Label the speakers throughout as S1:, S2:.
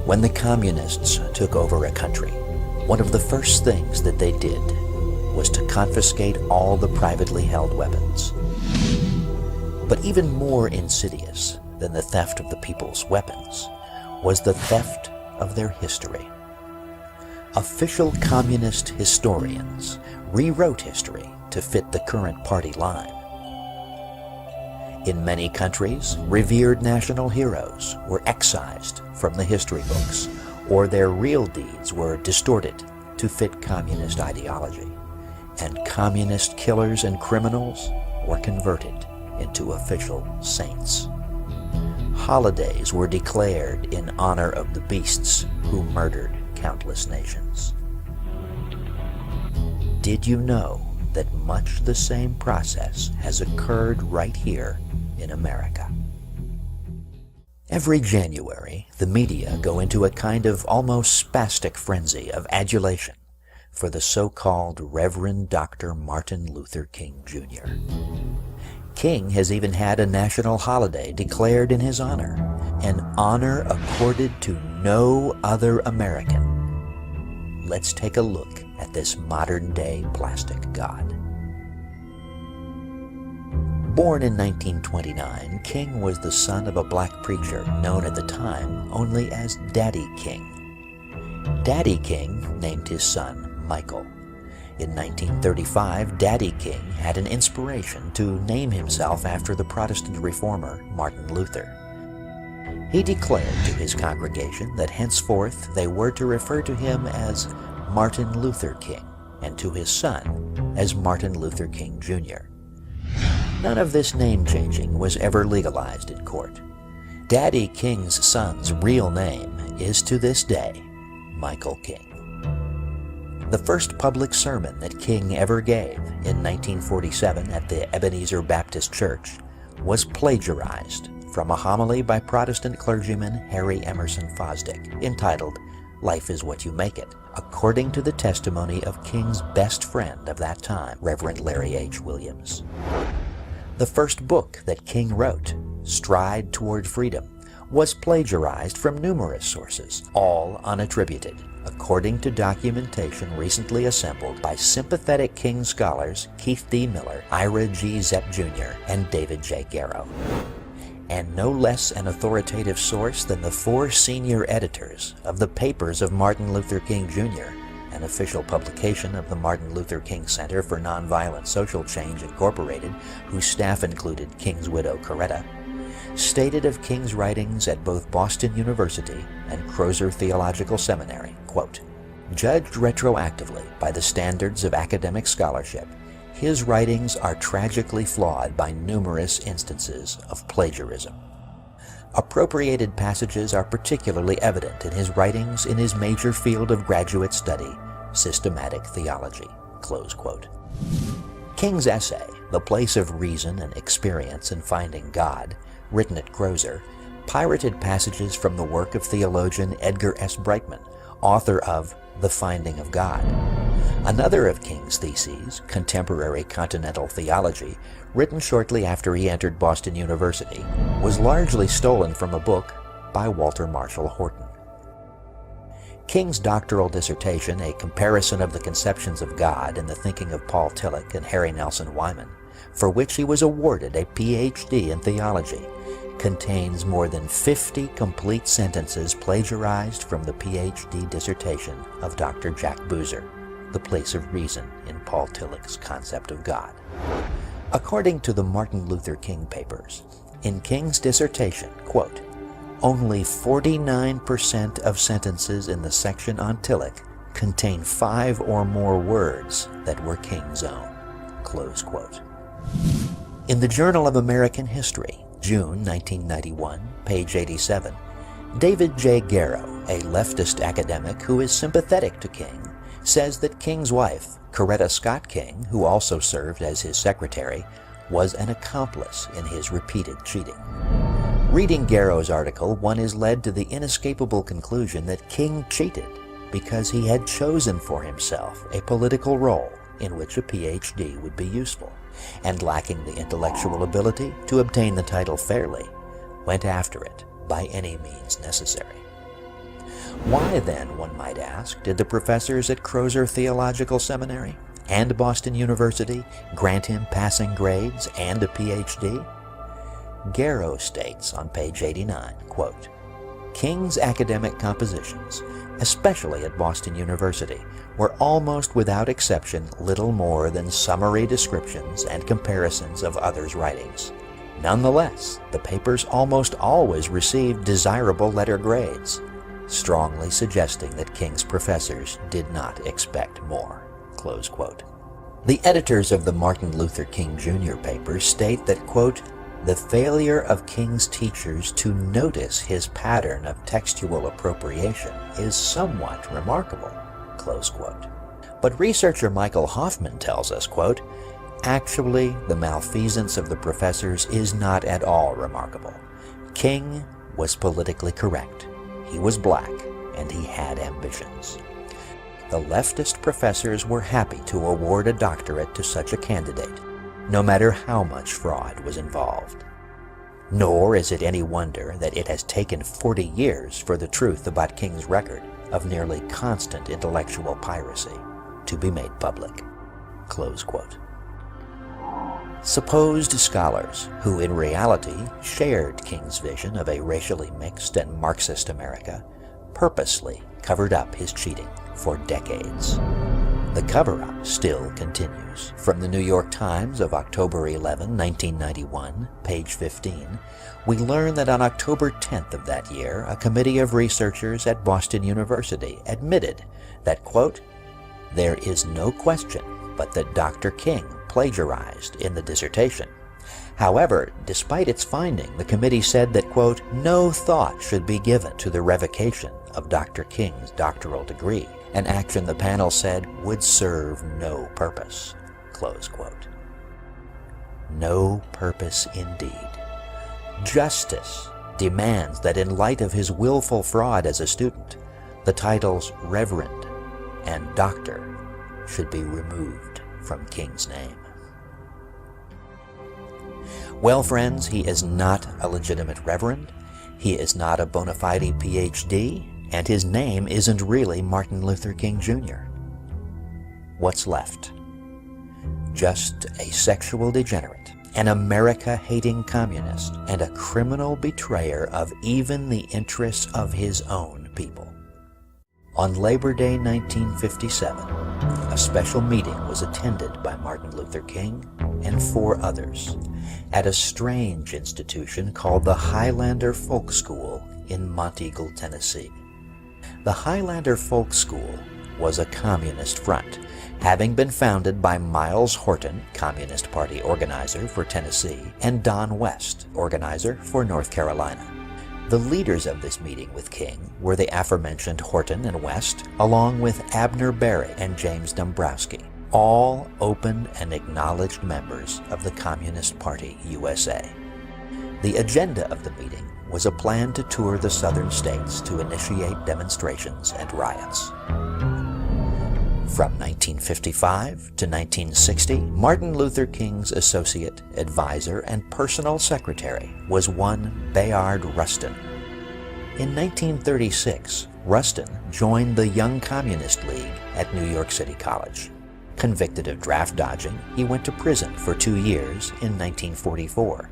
S1: When the communists took over a country, one of the first things that they did was to confiscate all the privately held weapons. But even more insidious than the theft of the people's weapons was the theft of their history. Official communist historians rewrote history to fit the current party line. In many countries, revered national heroes were excised from the history books, or their real deeds were distorted to fit communist ideology, and communist killers and criminals were converted into official saints. Holidays were declared in honor of the beasts who murdered countless nations. Did you know that much the same process has occurred right here in America? Every January, the media go into a kind of almost spastic frenzy of adulation for the so-called Reverend Dr. Martin Luther King Jr. King has even had a national holiday declared in his honor, an honor accorded to no other American. Let's take a look at this modern-day plastic god. Born in 1929, King was the son of a black preacher known at the time only as Daddy King. Daddy King named his son Michael. In 1935, Daddy King had an inspiration to name himself after the Protestant reformer Martin Luther. He declared to his congregation that henceforth they were to refer to him as Martin Luther King, and to his son as Martin Luther King Jr. None of this name-changing was ever legalized in court. Daddy King's son's real name is to this day Michael King. The first public sermon that King ever gave in 1947 at the Ebenezer Baptist Church was plagiarized from a homily by Protestant clergyman Harry Emerson Fosdick entitled "Life is What You Make It," according to the testimony of King's best friend of that time, Reverend Larry H. Williams. The first book that King wrote, Stride Toward Freedom, was plagiarized from numerous sources, all unattributed, according to documentation recently assembled by sympathetic King scholars Keith D. Miller, Ira G. Zepp Jr., and David J. Garrow. And no less an authoritative source than the 4 senior editors of the Papers of Martin Luther King Jr., an official publication of the Martin Luther King Center for Nonviolent Social Change Incorporated, whose staff included King's widow Coretta, stated of King's writings at both Boston University and Crozer Theological Seminary, quote, "Judged retroactively by the standards of academic scholarship, his writings are tragically flawed by numerous instances of plagiarism. Appropriated passages are particularly evident in his writings in his major field of graduate study, systematic theology," close quote. King's essay, The Place of Reason and Experience in Finding God, written at Crozer, pirated passages from the work of theologian Edgar S. Brightman, author of The Finding of God. Another of King's theses, Contemporary Continental Theology, written shortly after he entered Boston University, was largely stolen from a book by Walter Marshall Horton. King's doctoral dissertation, A Comparison of the Conceptions of God in the Thinking of Paul Tillich and Harry Nelson Wyman, for which he was awarded a Ph.D. in theology, contains more than 50 complete sentences plagiarized from the Ph.D. dissertation of Dr. Jack Boozer, The Place of Reason in Paul Tillich's Concept of God. According to the Martin Luther King Papers, in King's dissertation, quote, "Only 49% of sentences in the section on Tillich contain 5 or more words that were King's own," close quote. In the Journal of American History, June 1991, page 87, David J. Garrow, a leftist academic who is sympathetic to King, says that King's wife, Coretta Scott King, who also served as his secretary, was an accomplice in his repeated cheating. Reading Garrow's article, one is led to the inescapable conclusion that King cheated, because he had chosen for himself a political role in which a PhD would be useful, and lacking the intellectual ability to obtain the title fairly, went after it by any means necessary. Why then, one might ask, did the professors at Crozer Theological Seminary and Boston University grant him passing grades and a PhD? Garrow states on page 89, quote, "King's academic compositions, especially at Boston University, were almost without exception little more than summary descriptions and comparisons of others' writings. Nonetheless, the papers almost always received desirable letter grades, strongly suggesting that King's professors did not expect more." Close quote. The editors of the Martin Luther King Jr. papers state that, quote, "The failure of King's teachers to notice his pattern of textual appropriation is somewhat remarkable," close quote. But researcher Michael Hoffman tells us, quote, "Actually, the malfeasance of the professors is not at all remarkable. King was politically correct. He was black, and he had ambitions. The leftist professors were happy to award a doctorate to such a candidate, no matter how much fraud was involved. Nor is it any wonder that it has taken 40 years for the truth about King's record of nearly constant intellectual piracy to be made public." Close quote. Supposed scholars who in reality shared King's vision of a racially mixed and Marxist America purposely covered up his cheating for decades. The cover-up still continues. From the New York Times of October 11, 1991, page 15, we learn that on October 10th of that year, a committee of researchers at Boston University admitted that, quote, "There is no question but that Dr. King plagiarized in the dissertation. However, despite its finding, the committee said that, quote, no thought should be given to the revocation of Dr. King's doctoral degree, an action the panel said would serve no purpose," close quote. No purpose indeed. Justice demands that in light of his willful fraud as a student, the titles Reverend and Doctor should be removed from King's name. Well, friends, he is not a legitimate reverend, he is not a bona fide PhD, and his name isn't really Martin Luther King Jr. What's left? Just a sexual degenerate, an America-hating communist, and a criminal betrayer of even the interests of his own people. On Labor Day 1957, a special meeting was attended by Martin Luther King and 4 others at a strange institution called the Highlander Folk School in Monteagle, Tennessee. The Highlander Folk School was a communist front, having been founded by Miles Horton, Communist Party organizer for Tennessee, and Don West, organizer for North Carolina. The leaders of this meeting with King were the aforementioned Horton and West, along with Abner Berry and James Dombrowski, all open and acknowledged members of the Communist Party USA. The agenda of the meeting was a plan to tour the southern states to initiate demonstrations and riots. From 1955 to 1960, Martin Luther King's associate, advisor, and personal secretary was one Bayard Rustin. In 1936, Rustin joined the Young Communist League at New York City College. Convicted of draft dodging, he went to prison for 2 years in 1944.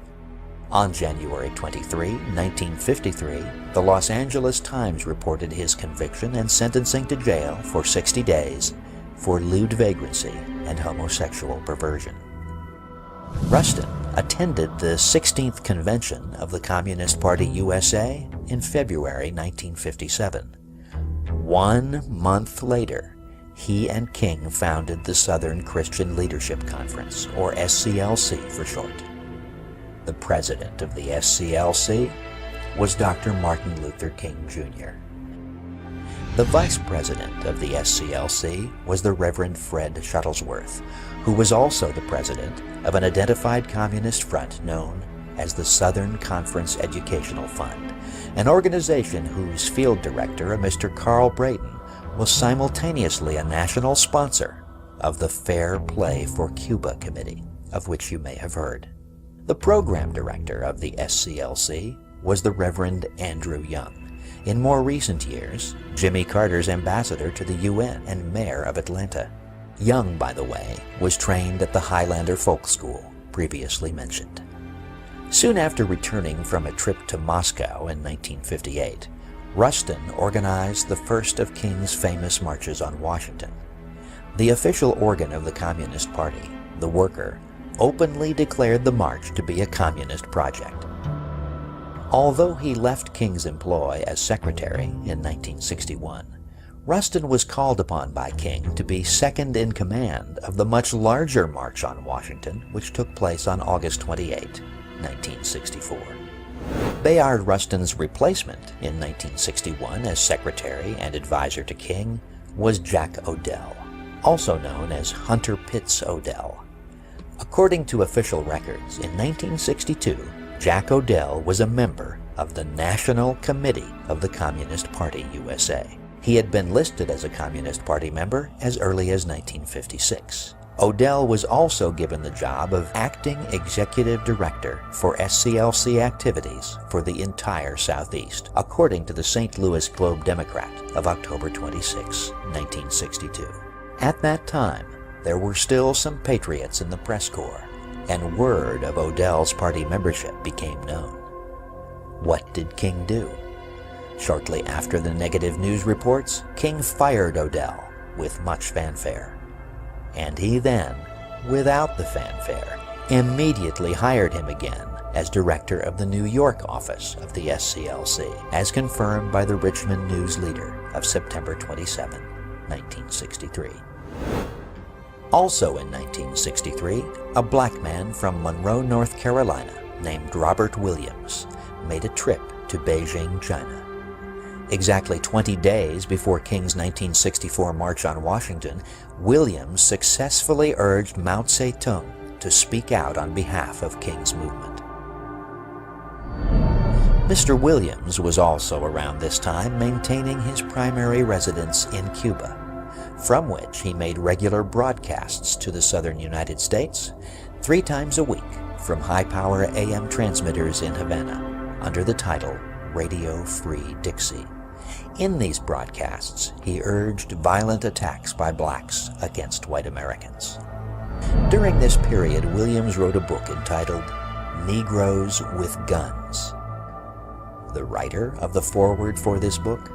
S1: On January 23, 1953, the Los Angeles Times reported his conviction and sentencing to jail for 60 days for lewd vagrancy and homosexual perversion. Rustin attended the 16th convention of the Communist Party USA in February 1957. 1 month later, he and King founded the Southern Christian Leadership Conference, or SCLC for short. The president of the SCLC was Dr. Martin Luther King Jr. The vice president of the SCLC was the Reverend Fred Shuttlesworth, who was also the president of an identified communist front known as the Southern Conference Educational Fund, an organization whose field director, a Mr. Carl Brayton, was simultaneously a national sponsor of the Fair Play for Cuba Committee, of which you may have heard. The program director of the SCLC was the Reverend Andrew Young, in more recent years, Jimmy Carter's ambassador to the UN and mayor of Atlanta. Young, by the way, was trained at the Highlander Folk School, previously mentioned. Soon after returning from a trip to Moscow in 1958, Rustin organized the first of King's famous marches on Washington. The official organ of the Communist Party, the Worker, openly declared the march to be a communist project. Although he left King's employ as secretary in 1961, Rustin was called upon by King to be second in command of the much larger March on Washington, which took place on August 28, 1964. Bayard Rustin's replacement in 1961 as secretary and advisor to King was Jack Odell, also known as Hunter Pitts Odell. According to official records, in 1962, Jack Odell was a member of the National Committee of the Communist Party USA. He had been listed as a Communist Party member as early as 1956. Odell was also given the job of acting executive director for SCLC activities for the entire Southeast, according to the St. Louis Globe-Democrat of October 26, 1962. At that time, there were still some patriots in the press corps, and word of Odell's party membership became known. What did King do? Shortly after the negative news reports, King fired Odell with much fanfare. And he then, without the fanfare, immediately hired him again as director of the New York office of the SCLC, as confirmed by the Richmond News Leader of September 27, 1963. Also in 1963, a black man from Monroe, North Carolina, named Robert Williams, made a trip to Beijing, China. Exactly 20 days before King's 1964 March on Washington, Williams successfully urged Mao Zedong to speak out on behalf of King's movement. Mr. Williams was also around this time maintaining his primary residence in Cuba, from which he made regular broadcasts to the southern United States 3 times a week from high-power AM transmitters in Havana under the title Radio Free Dixie. In these broadcasts, he urged violent attacks by blacks against white Americans. During this period, Williams wrote a book entitled Negroes with Guns. The writer of the foreword for this book?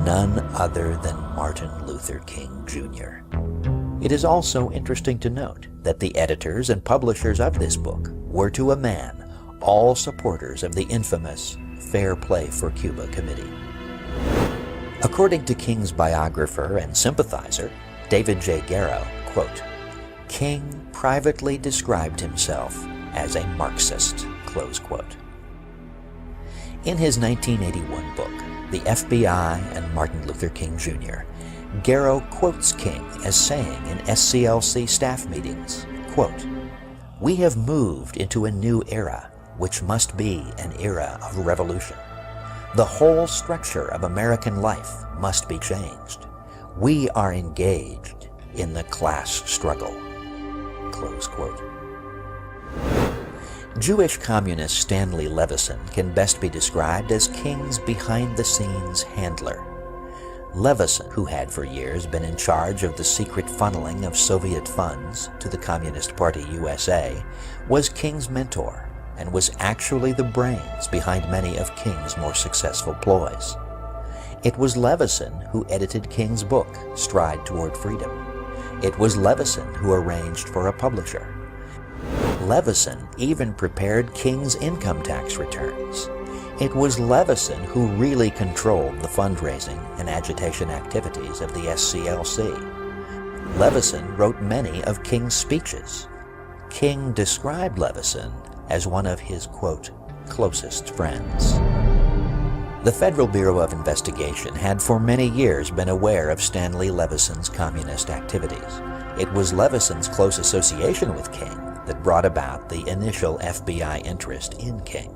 S1: None other than Martin Luther King, Jr. It is also interesting to note that the editors and publishers of this book were, to a man, all supporters of the infamous Fair Play for Cuba Committee. According to King's biographer and sympathizer, David J. Garrow, quote, King privately described himself as a Marxist, close quote. In his 1981 book, The FBI and Martin Luther King, Jr., Garrow quotes King as saying in SCLC staff meetings, quote, "We have moved into a new era, which must be an era of revolution. The whole structure of American life must be changed. We are engaged in the class struggle." Close quote. Jewish communist Stanley Levison can best be described as King's behind-the-scenes handler. Levison, who had for years been in charge of the secret funneling of Soviet funds to the Communist Party USA, was King's mentor and was actually the brains behind many of King's more successful ploys. It was Levison who edited King's book, Stride Toward Freedom. It was Levison who arranged for a publisher. Levison even prepared King's income tax returns. It was Levison who really controlled the fundraising and agitation activities of the SCLC. Levison wrote many of King's speeches. King described Levison as one of his, quote, closest friends. The Federal Bureau of Investigation had for many years been aware of Stanley Levison's communist activities. It was Levison's close association with King that brought about the initial FBI interest in King.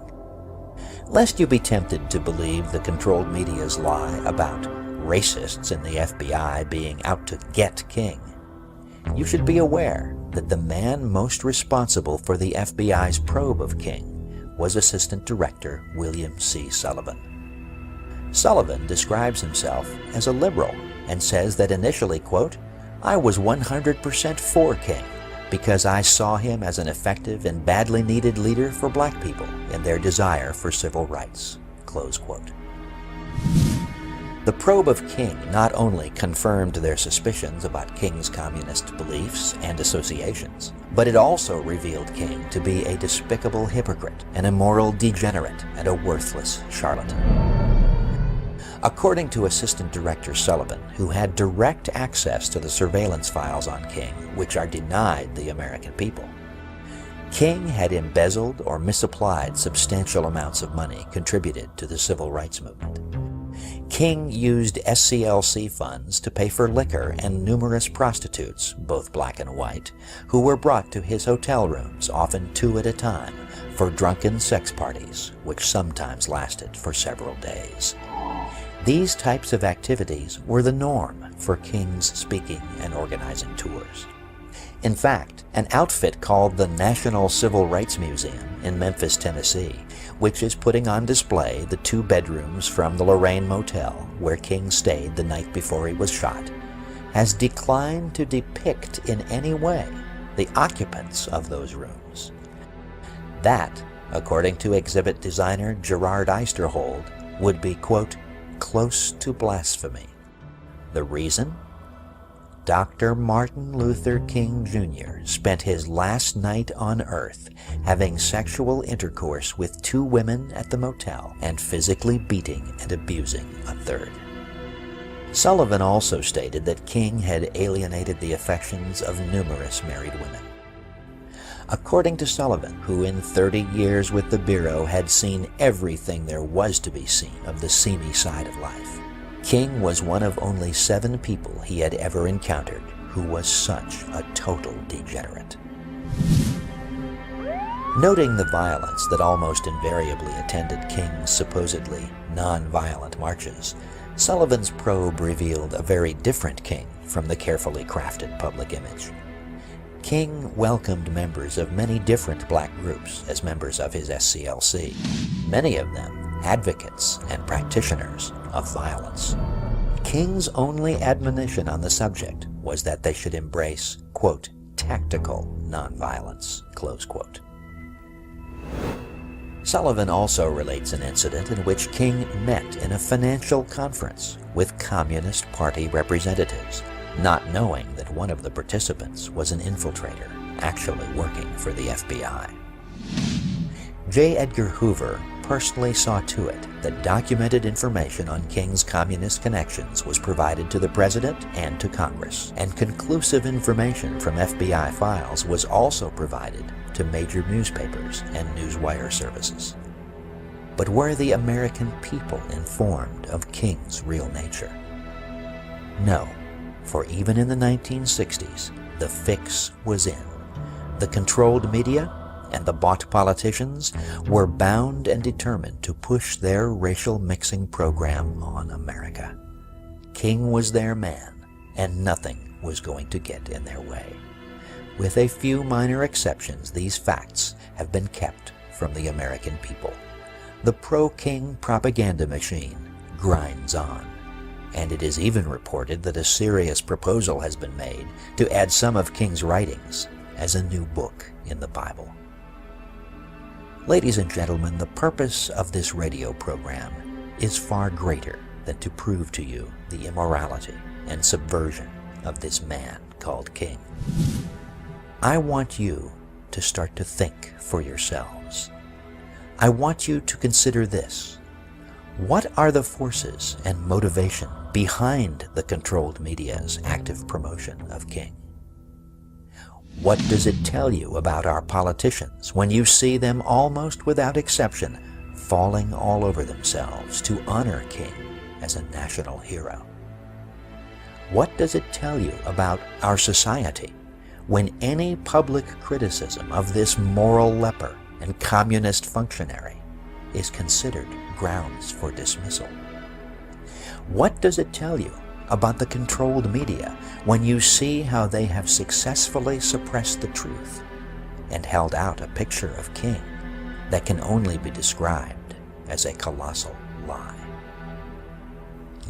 S1: Lest you be tempted to believe the controlled media's lie about racists in the FBI being out to get King. You should be aware that the man most responsible for the FBI's probe of King was Assistant Director William C. Sullivan. Sullivan describes himself as a liberal and says that initially, quote, "I was 100% for King because I saw him as an effective and badly needed leader for black people in their desire for civil rights," close quote. The probe of King not only confirmed their suspicions about King's communist beliefs and associations, but it also revealed King to be a despicable hypocrite, an immoral degenerate, and a worthless charlatan. According to Assistant Director Sullivan, who had direct access to the surveillance files on King, which are denied the American people, King had embezzled or misapplied substantial amounts of money contributed to the civil rights movement. King used SCLC funds to pay for liquor and numerous prostitutes, both black and white, who were brought to his hotel rooms, often 2 at a time, for drunken sex parties, which sometimes lasted for several days. These types of activities were the norm for King's speaking and organizing tours. In fact, an outfit called the National Civil Rights Museum in Memphis, Tennessee, which is putting on display the 2 bedrooms from the Lorraine Motel where King stayed the night before he was shot, has declined to depict in any way the occupants of those rooms. That, according to exhibit designer Gerard Eisterhold, would be, quote, "close to blasphemy." The reason? Dr. Martin Luther King Jr. spent his last night on Earth having sexual intercourse with 2 women at the motel and physically beating and abusing a 3rd. Sullivan also stated that King had alienated the affections of numerous married women. According to Sullivan, who in 30 years with the Bureau had seen everything there was to be seen of the seamy side of life, King was one of only 7 people he had ever encountered who was such a total degenerate. Noting the violence that almost invariably attended King's supposedly non-violent marches, Sullivan's probe revealed a very different King from the carefully crafted public image. King welcomed members of many different black groups as members of his SCLC, many of them advocates and practitioners of violence. King's only admonition on the subject was that they should embrace, quote, "tactical nonviolence," close quote. Sullivan also relates an incident in which King met in a financial conference with Communist Party representatives, not knowing that one of the participants was an infiltrator actually working for the FBI. J. Edgar Hoover personally saw to it that documented information on King's communist connections was provided to the President and to Congress, and conclusive information from FBI files was also provided to major newspapers and newswire services. But were the American people informed of King's real nature? No, for even in the 1960s, the fix was in. The controlled media and the bought politicians were bound and determined to push their racial mixing program on America. King was their man, and nothing was going to get in their way. With a few minor exceptions, these facts have been kept from the American people. The pro-King propaganda machine grinds on, and it is even reported that a serious proposal has been made to add some of King's writings as a new book in the Bible. Ladies and gentlemen, the purpose of this radio program is far greater than to prove to you the immorality and subversion of this man called King. I want you to start to think for yourselves. I want you to consider this. What are the forces and motivation behind the controlled media's active promotion of King? What does it tell you about our politicians when you see them almost without exception falling all over themselves to honor King as a national hero? What does it tell you about our society when any public criticism of this moral leper and communist functionary is considered grounds for dismissal? What does it tell you about the controlled media when you see how they have successfully suppressed the truth and held out a picture of King that can only be described as a colossal lie?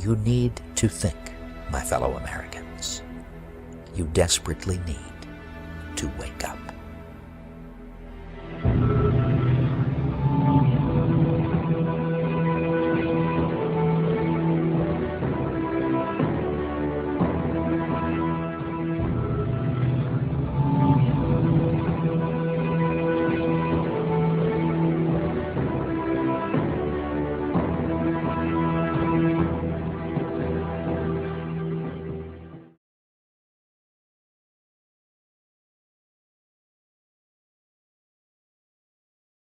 S1: You need to think, my fellow Americans. You desperately need to wake up.